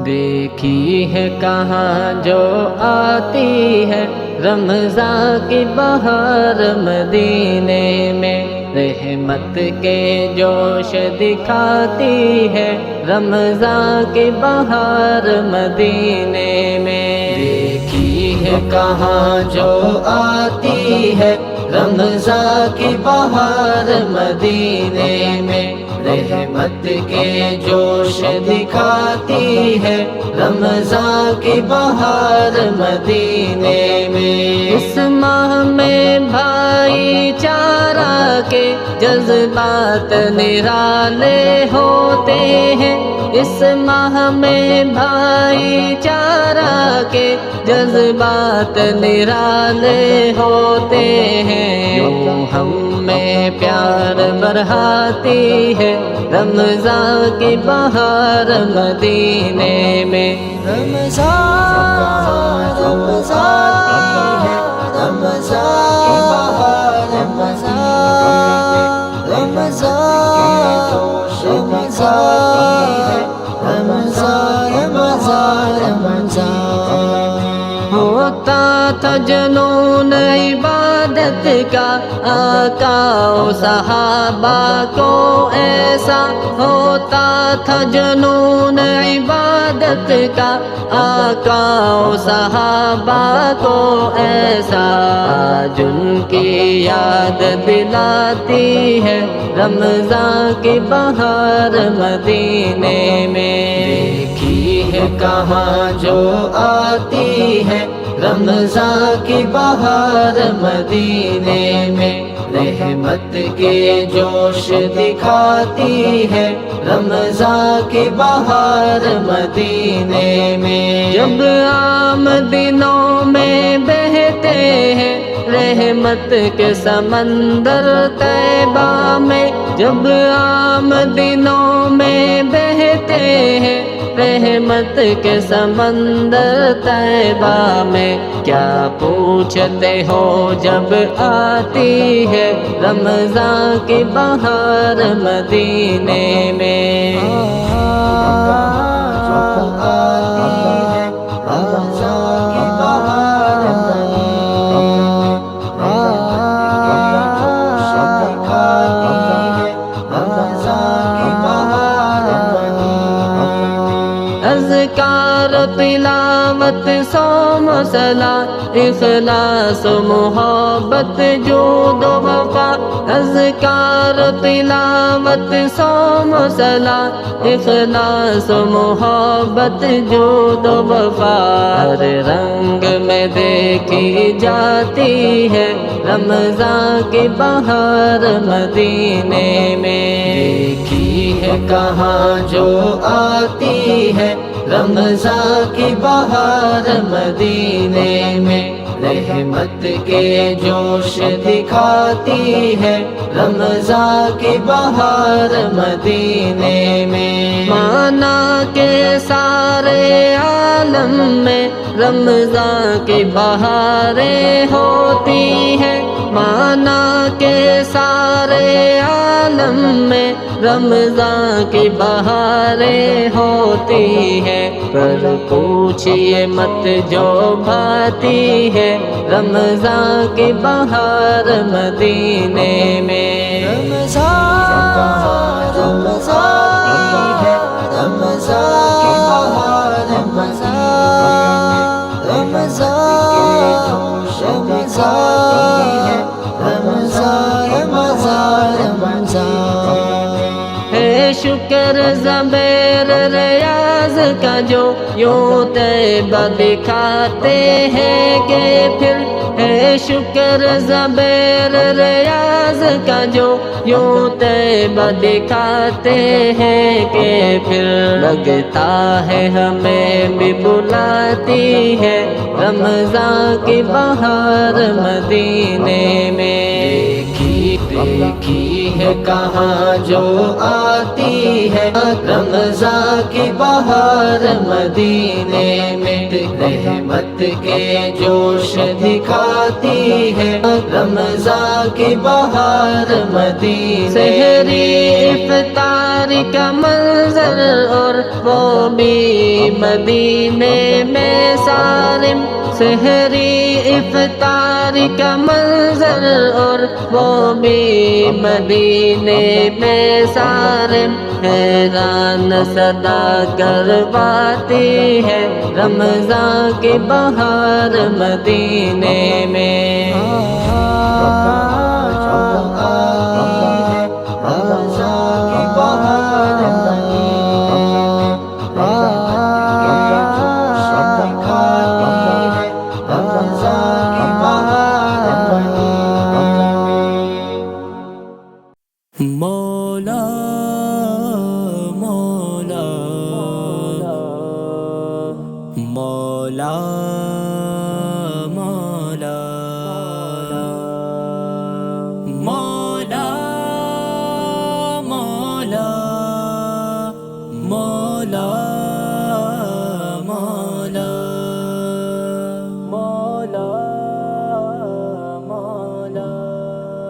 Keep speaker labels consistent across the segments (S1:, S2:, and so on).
S1: دیکھی ہے کہاں جو آتی ہے رمضان کی بہار مدینے میں، رحمت کے جوش دکھاتی ہے رمضان کی بہار مدینے میں۔ دیکھی ہے کہاں جو آتی ہے رمضان کی بہار مدینے میں، رحمت کے جوش دکھاتی ہے رمضان کی بہار مدینے میں۔ اس ماہ میں بھائی چارہ کے جذبات نرالے ہوتے ہیں، اس ماہ میں بھائی چارہ کے جذبات نرالے ہوتے ہیں۔ یوں ہم میں پیار بڑھاتی ہے رمضان کی بہار مدینے میں۔ رمضان رمضان رمضان کی بہار رمضان رمضان رمضان رمضان رمضان۔ ہوتا تھا جنون عبادت کا آقا و صحابہ کو ایسا، ہوتا تھا جنون عبادت کا آقا و صحابہ کو ایسا، آج ان کی یاد دلاتی ہے رمضان کی بہار مدینے میں۔ دیکھی ہے کہاں جو آتی ہے رمضان کی بہار مدینے میں، رحمت کے جوش دکھاتی ہے رمضان کی بہار مدینے میں۔ جب عام دنوں میں بہتے ہیں رحمت کے سمندر طیبہ میں، جب عام دنوں میں بہتے ہیں رحمت کے سمندر طیبہ میں، کیا پوچھتے ہو جب آتی ہے رمضان کی بہار مدینے میں۔ اذکار تلاوت صوم صلاۃ اخلاص محبت جود و وفا، اذکار تلاوت صوم صلاۃ اخلاص محبت جود و وفا، ہر رنگ میں دیکھی جاتی ہے رمضان کی بہار مدینے میں۔ دیکھی ہے کہاں جو آتی ہے رمضان کی بہار مدینے میں، رحمت کے جوش دکھاتی ہے رمضان کی بہار مدینے میں۔ مانا کے سارے عالم میں رمضان کی بہاریں ہوتی ہیں، مانا کے سارے عالم میں رمضان کی بہاریں ہوتی ہیں، پر پوچھئے مت جو بھاتی ہے رمضان کی بہار مدینے میں۔ رمضان رمضان رمضان کی بہار رمضان رمضان رمضان رمضان رمضان۔ ہے شکر زبیر ریاض کا جو یوں طیبہ دکھاتے ہیں کہ پھر، ہے شکر زبیر ریاض کا جو یوں طیبہ دکھاتے ہیں کہ پھر، لگتا ہے ہمیں بھی بلاتی ہے رمضان کی بہار مدینے میں۔ دیکھی ہے کہاں جو آتی ہے رمضان کی بہار مدینے میں، رحمت کے جوش دکھاتی ہے رمضان کی بہار مدینے، سحری افطار کا منظر اور وہ بھی مدینے میں صارم، سحری افطار کا منظر اور وہ بھی مدینے میں صارم، حیران صدا کرواتی ہے رمضان کی بہار مدینے میں۔
S2: مولا مولا مولا مولا مولا مولا مولا مولا مولا مولا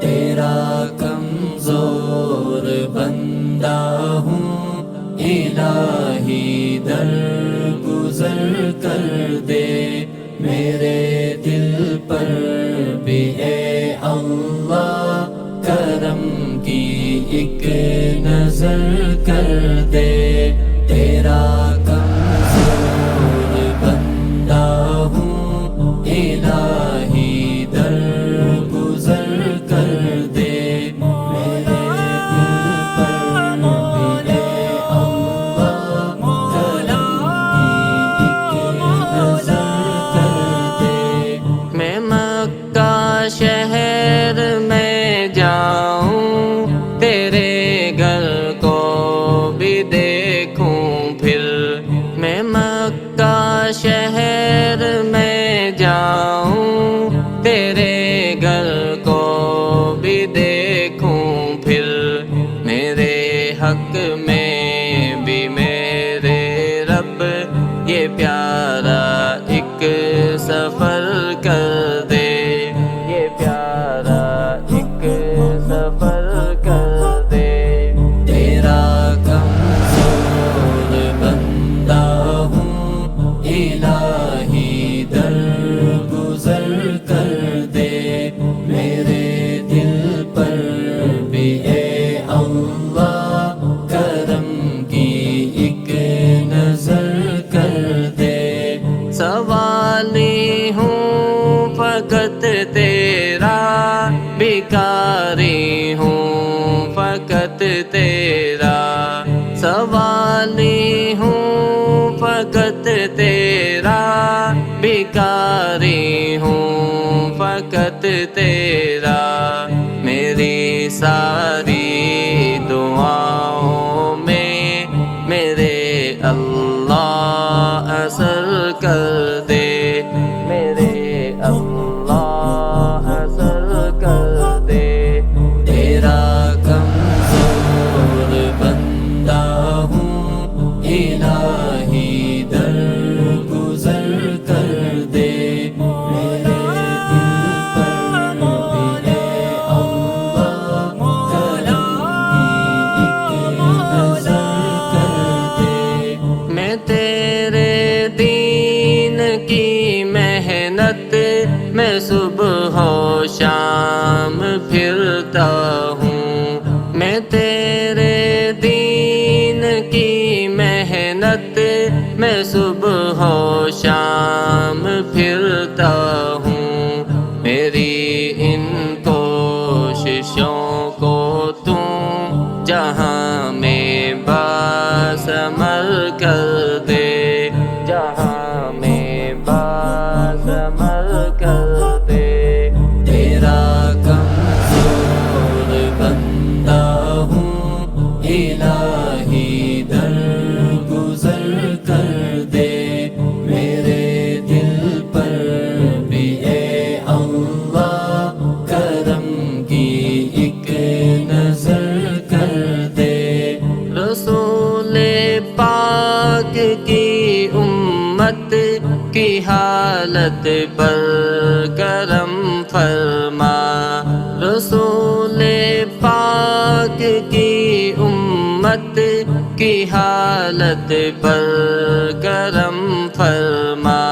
S2: تیرا کمزور بندہ ہوں الہی در گزر کر دے میرے دل پر بھی اے اللہ کرم کی ایک نظر کر دے، تیرا کمزور بندہ ہوں الہی در گزر کر دے میرے دل پر بھی اے اللہ کرم کی ایک نظر کر دے۔
S1: میں مکہ شہر میں جاؤں تیرے گھر کو بھی دیکھوں پھر، میں مکہ شہر میں جاؤں تیرے گھر کو بھی دیکھوں پھر، میرے حق میں بھی میرے رب یہ پیارا ایک سفر کر دے، یہ پیارا ایک سفر کر دے،
S2: تیرا کمزور بندہ ہوں الہی در گزر کر دے میرے دل پر بھی اے اللہ کرم کی ایک نظر کر دے۔
S1: سوالی ہوں فقط تیرا، بھکاری ہوں فقط تیرا، سوالی ہوں فقط تیرا، بھکاری ہوں فقط تیرا، میری ساری دعاؤں میں میرے اللہ اثر کر دے، میرے اللہ اثر کر دے،
S2: تیرا کمزور بندہ ہوں الہی در گزر کر دے میرے دل پر بھی اے اللہ کرم کی ایک نظر کر دے۔
S1: میں تیرے دین کی محنت میں صبح و شام پھرتا ہوں، میں تیرے دین کی محنت میں صبح و شام پھرتا ہوں، میری ان کوششوں کو تم جہاں میں باسمر کر دے، جہاں میں باسمر کر دے،
S2: تیرا کمزور بندہ ہوں الہی در گزر کر دے میرے دل پر بھی
S1: حالت پر کرم فرما، رسول پاک کی امت کی حالت پر کرم فرما،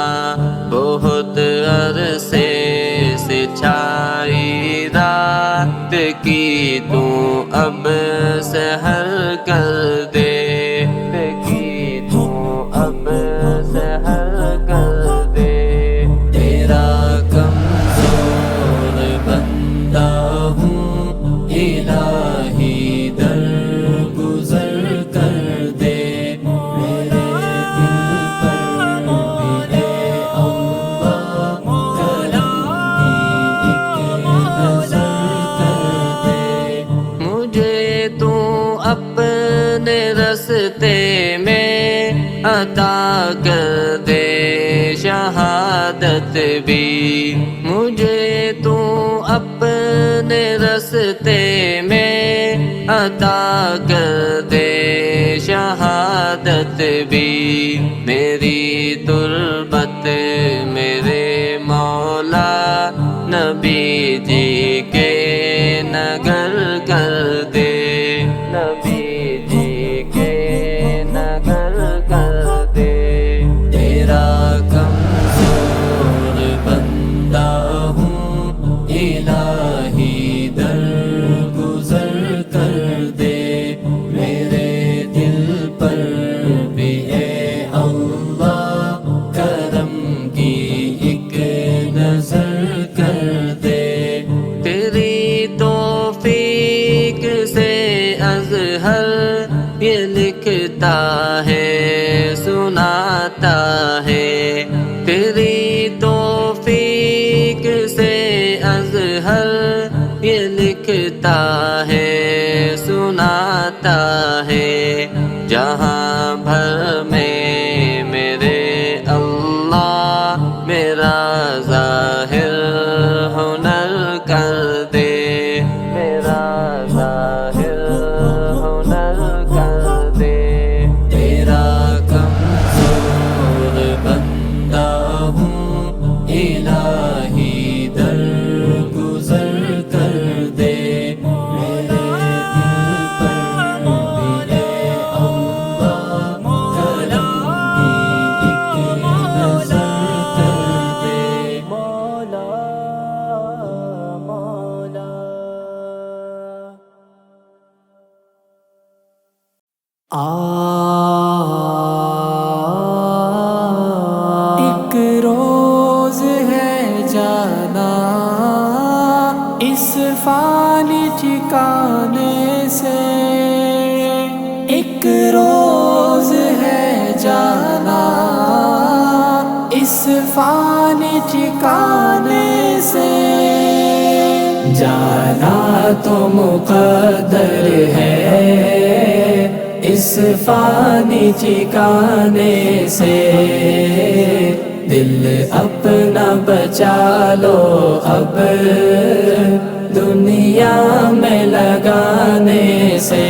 S1: بہت عرصے سے چھائی رات کی تو اب سحر کر دے، کی تو اب سحر کر دے، تیرا کمزور بندہ ہوں الہی در گزر کر دے، میرے دل پر بھی اے اللہ کرم کی ایک نظر کر دے، مجھے تو اپنے راستے میں عطا کر دے شہادت بھی، مجھے تو اپنے راستے میں عطا کر دے شہادت بھی، میری تربت میرے مولا نبی جی کے نگر کر دے، نبی جی کے نگر کر دے، تیرا کمزور بندہ ہوں الہی در گزر کر دے، میرے دل پر بھی اے اللہ کرم کی ایک نظر کر دے، تیری توفیق سے ازہر یہ لکھتا ہے سناتا ہے، تیری توفیق سے ازہر یہ لکھتا ہے سناتا ہے، جہاں بھر میں میرے اللہ میرا ظاہر ہنر کر دے، میرا ظاہر ہنر کر دے، تیرا کمزور بندہ ہوں الہی در گزر کر دے، میرے دل پر بھی اے اللہ کرم کی ایک نظر کر دے، مولا مولا۔
S2: ایک روز ہے جانا اس فانی ٹھکانے سے، ایک روز ہے جانا اس فانی ٹھکانے سے، جانا تو مقدر ہے اس فانی ٹھکانے سے، دل اپنا بچا لو اب دنیا میں لگانے سے،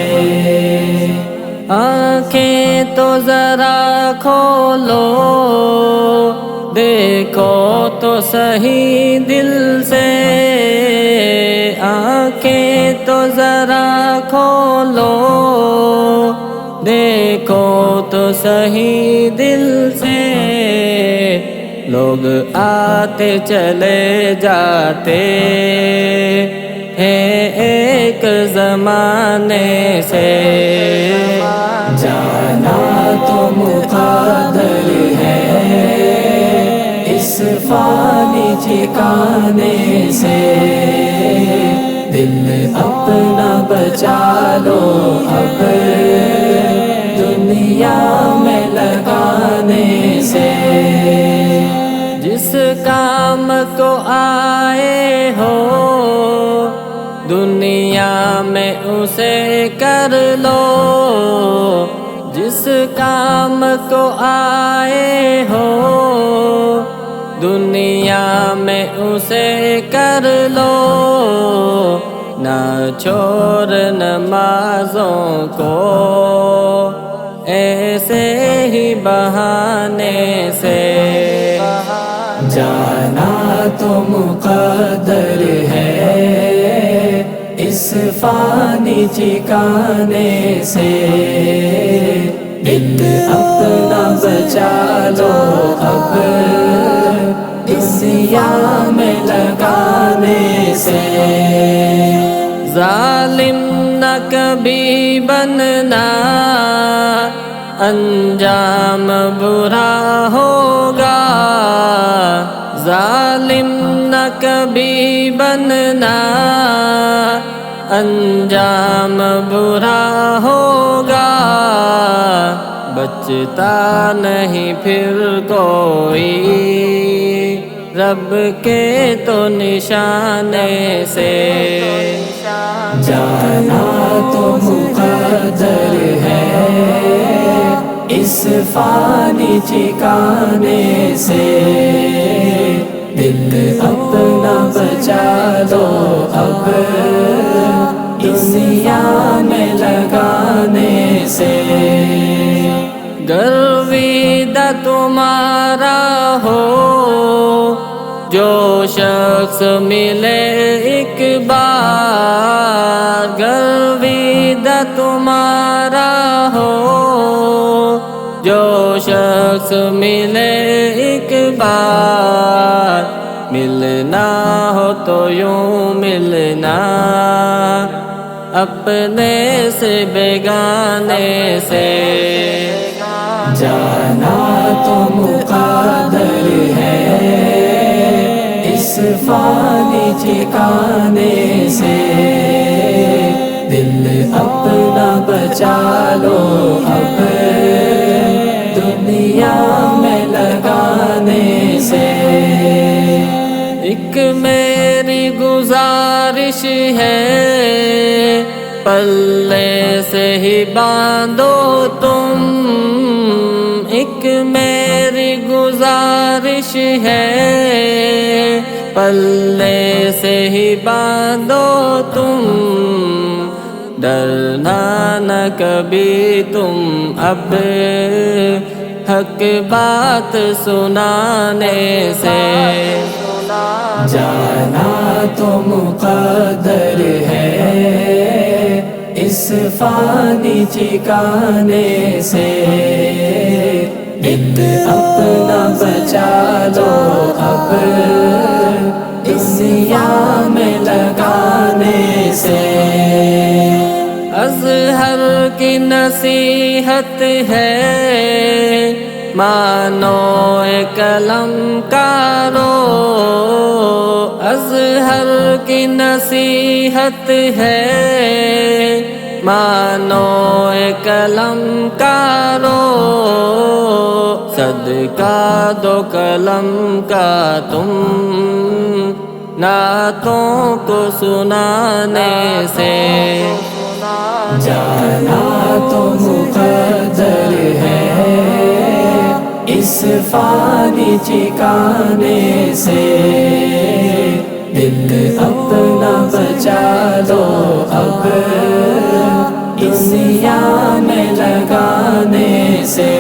S1: آنکھیں تو ذرا کھولو دیکھو تو صحیح دل سے، آنکھیں تو ذرا کھولو دیکھو تو صحیح دل سے، لوگ آتے چلے جاتے ہیں ایک زمانے سے،
S2: جانا تو مقدر ہے اس فانی ٹھکانے سے، دل اپنا بچا لو اب دنیا میں لگانے سے،
S1: جس کام کو آئے ہو دنیا میں اسے کر لو، جس کام کو آئے ہو دنیا میں اسے کر لو، نہ چھوڑ نمازوں کو ایسے ہی بہانے سے،
S2: جانا تو مقدر ہے اس فانی ٹھکانے سے، دل اپنا بچا لو اب دنیا میں لگانے سے۔
S1: ظالم نہ کبھی بننا، انجام برا ہوگا۔ ظالم نہ کبھی بننا، انجام برا ہوگا۔ بچتا نہیں پھر کوئی رب کے تو نشانے سے۔
S2: جانا تو مقدر ہے اس فانی ٹھکانے سے، دل اپنا بچا لو اب دنیا میں لگانے سے۔
S1: گرویدہ تمہارا ہو جو شخص ملے ایک بار، گرویدہ تمہارا ہو جو شخص ملے ایک بار۔ ملنا ہو تو یوں ملنا اپنے سے بیگانے سے۔
S2: جانا تو مقدر ہے اس فانی ٹھکانے سے، دل اپنا بچا لو اب دنیا میں لگانے سے۔
S1: ایک میری گزارش ہے پلے سے ہی باندھو تم، ایک میری گزارش ہے پلے سے ہی باندھو تم۔ ڈرنا نہ کبھی تم اب حق بات سنانے سے۔
S2: جانا تو مقدر ہے اس فانی ٹھکانے سے، دل اپنا بچا لو اب دنیا میں لگانے سے۔
S1: اظہر کی نصیحت ہے مانو اے قلم کارو، اظہر کی نصیحت ہے مانو اے قلم کارو۔ صدقہ دو قلم کا تم نعتوں کو سنانے سے۔
S2: جانا تو مقدر ہے اس فانی ٹھکانے سے، دل اپنا بچا لو اب دنیا میں لگانے سے۔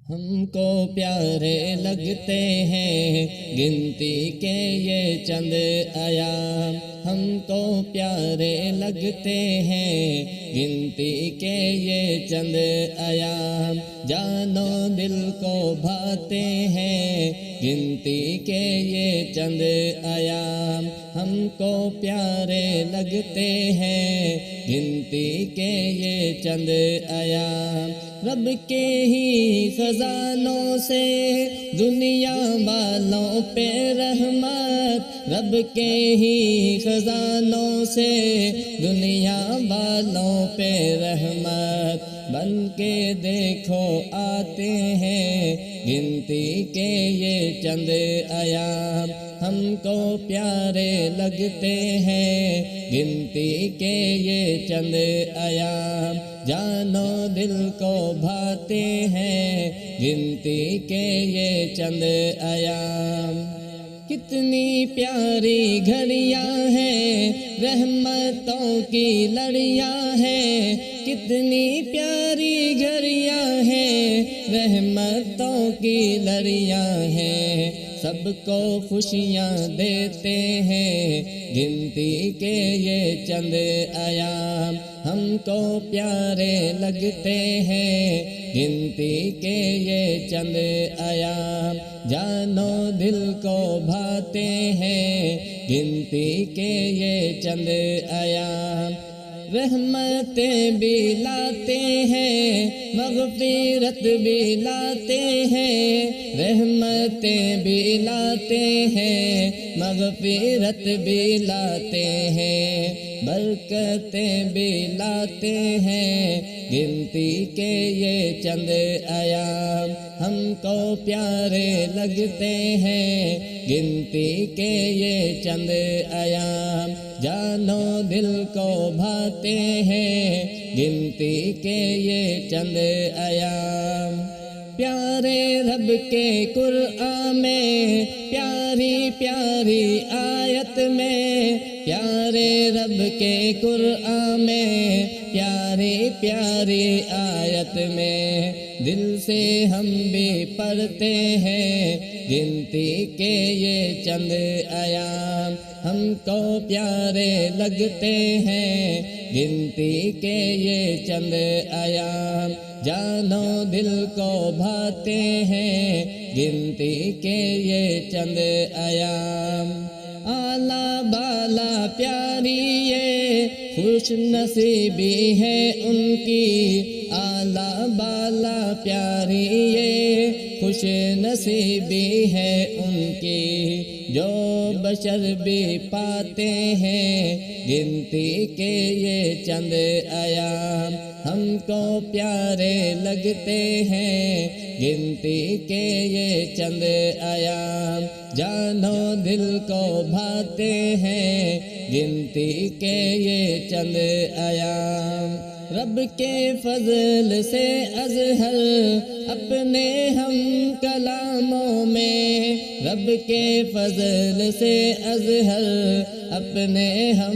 S3: ہم کو پیارے لگتے ہیں گنتی کے یہ چند ایام، ہم کو پیارے لگتے ہیں گنتی کے یہ چند ایام، جانو دل کو بھاتے ہیں گنتی کے یہ چند ایام، ہم کو پیارے لگتے ہیں گنتی کے یہ چند ایام۔ رب کے ہی خزانوں سے دنیا والوں پہ رحمت، رب کے ہی خزانوں سے دنیا والوں پہ رحمت، بن کے دیکھو آتے ہیں گنتی کے یہ چند ایام، ہم کو پیارے لگتے ہیں گنتی کے یہ چند ایام، جانو دل کو بھاتے ہیں گنتی کے یہ چند ایام۔ کتنی پیاری گھڑیاں ہیں رحمتوں کی لڑیاں ہیں، کتنی پیاری گھڑیاں ہیں رحمتوں کی لڑیاں ہیں، سب کو خوشیاں دیتے ہیں، گنتی کے یہ چند ایام ہم کو پیارے لگتے ہیں، گنتی کے یہ چند ایام جانو دل کو بھاتے ہیں، گنتی کے یہ چند ایام رحمتیں بھی لاتے ہیں، مغفرت بھی لاتے ہیں، رحمتیں بھی لاتے ہیں، مغفرت بھی لاتے ہیں، برکتیں بھی لاتے ہیں، گنتی کے یہ چند ایام ہم کو پیارے لگتے ہیں، گنتی کے یہ چند ایام جانو دل کو بھاتے ہیں، گنتی کے یہ چند ایام پیارے رب کے قرآن میں پیاری پیاری آیت میں، پیارے رب کے قرآن میں پیاری پیاری آیت میں دل سے ہم بھی پڑھتے ہیں، گنتی کے یہ چند ایام ہم کو پیارے لگتے ہیں، گنتی کے یہ چند ایام جانو دل کو بھاتے ہیں، گنتی کے یہ چند ایام اعلیٰ بالا پیاری یہ خوش نصیبی ہے ان کی، اعلیٰ بالا پیاری یہ خوش نصیبی ہے ان کی، جو بشر بھی پاتے ہیں، گنتی کے یہ چند ایام ہم کو پیارے لگتے ہیں، گنتی کے یہ چند ایام جانو دل کو بھاتے ہیں، گنتی کے یہ چند ایام رب کے فضل سے اظہر اپنے ہم کلاموں میں، رب کے فضل سے اظہر اپنے ہم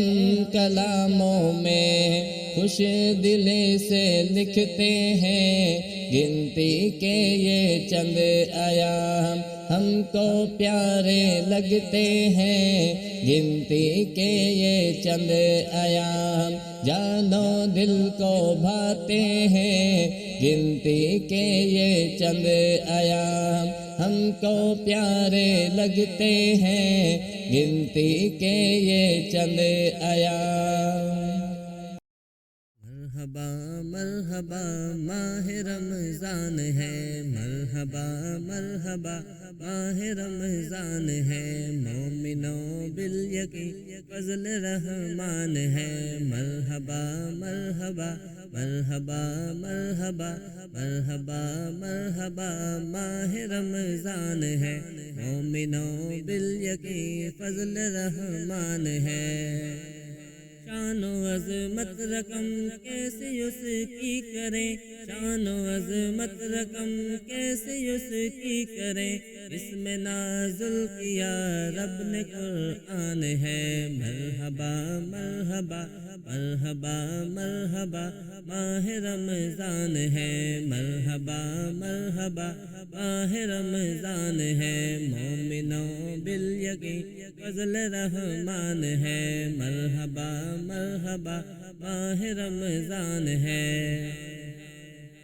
S3: کلاموں میں خوش دلی سے لکھتے ہیں، گنتی کے یہ چند ایام ہم کو پیارے لگتے ہیں، گنتی کے یہ چند ایام جانو دل کو بھاتے ہیں، گنتی کے یہ چند ایام ہم کو پیارے لگتے ہیں، گنتی کے یہ چند ایام مرحبا مرحبا ماہ رمضان ہے، مرحبا مرحبا ماہ رمضان ہے، مومنوں بالیقین فضل رحمان ہے، مرحبا مرحبا مرحبا مرحبا مرحبا مرحبا ماہ رمضان ہے، مومنوں بالیقین فضل رحمان ہے، شان و عظمت رقم کیسے اس کی کریں، شان و عظمت رقم کیسے اس کی کریں، اس میں نازل کیا رب نے قرآن ہے، مرحبا مرحبا مرحبا مرحبا ماہ رمضان ہے، مرحبا مرحبا ماہ رمضان ہے، مومنوں بالیقین فضل رحمان ہے، مرحبا مرحبا ماہ رمضان ہے،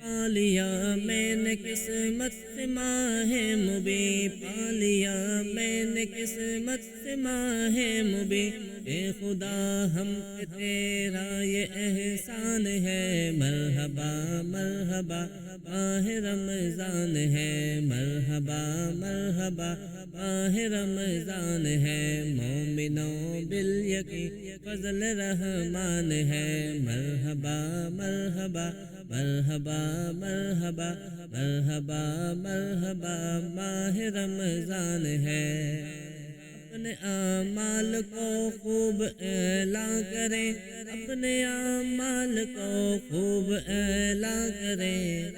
S3: پا لیا میں نے قسمت سے ماہ مبیں، پا لیا میں نے قسمت سے ماہ مبیں، اے خدا ہم پہ تیرا یہ احسان ہے، مرحبا مرحبا ماہ رمضان ہے، مرحبا مرحبا ماہ رمضان ہے، مومنوں بالیقین فضل رحمان ہے، مرحبا مرحبا مرحبا مرحبا مرحبا مرحبا ماہ رمضان ہے، اپنے اعمال کو خوب اعلیٰ کریں، اپنے اعمال کو خوب اعلیٰ کریں،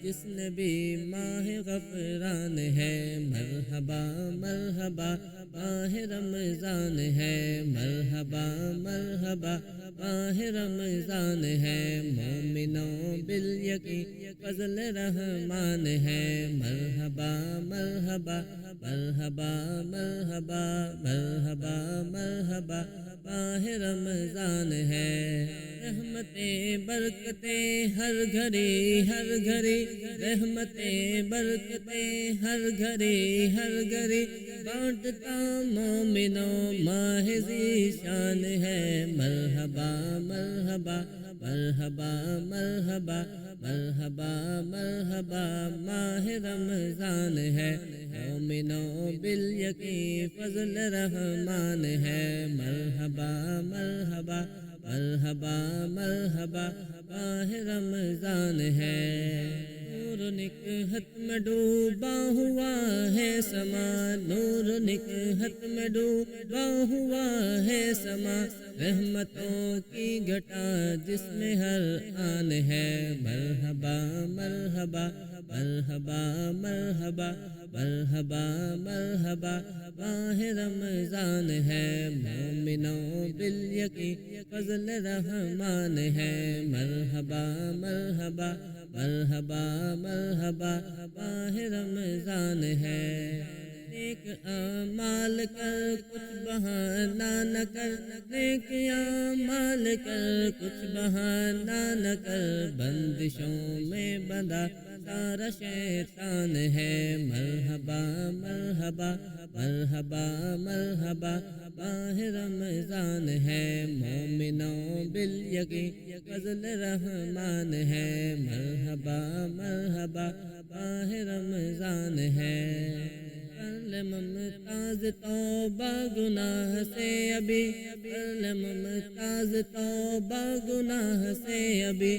S3: جس نے بھی ماہ غفران ہے، مرحبا مرحبا ماہ رمضان ہے، مرحبا مرحبا ماہ رمضان ہے، مومنوں بالیقین فضل رحمان ہے، مرحبا مرحبا مرحبا مرحبا مرحبا مرحبا ماہ رمضان ہے، رحمتیں برکتیں ہر گھڑی ہر گھڑی، رحمتیں برکتیں ہر گھڑی ہر گھڑی بانٹتا مومنوں ماہ ذیشان ہے، مرحبا مرحبا مرحبا مرحبا مرحبا مرحبا ماہ رمضان ہے، مومنوں بالیقین فضل رحمان ہے، مرحبا مرحبا مرحبا مرحبا ماہ رمضان ہے، نور نکہت میں ڈوبا ہوا ہے سما، نور نکہت میں ڈوبا ہوا ہے سما، رحمتوں کی گھٹا جس میں ہر آن ہے، مرحبا مرحبا مرحبا مرحبا مرحبا مرحبا ماہ رمضان ہے، مومنوں بالیقین فضل رحمان ہے، مرحبا مرحبا مرحبا مرحبا ماہ رمضان ہے، نیک اعمال کر کچھ بہانہ نہ کر، نیک اعمال کر کچھ بہانہ نہ کر، بندشوں میں بندھا سارا شیطان ہے، مرحبا مرحبا مرحبا مرحبا ماہ رمضان ہے، مومنوں بالیقین فضل رحمان ہے، مرحبا مرحبا ماہ رمضان ہے، ممتاز توبہ گناہ سے ابھی، ممتاز توبہ گناہ سے ابھی،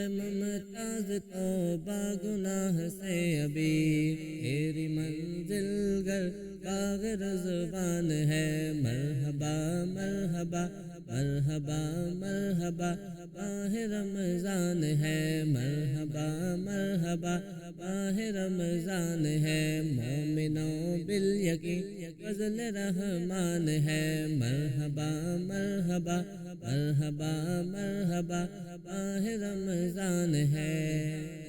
S3: ممتاز توبہ گناہ سے ابھی، تیری منزل گر باغ رضوان ہے، مرحبا مرحبا مرحبا مرحبا ماہ رمضان ہے، مرحبا مرحبا ماہ رمضان ہے، مومنوں بالیقین فضل رحمان ہے، مرحبا مرحبا مرحبا مرحبا ماہ رمضان ہے۔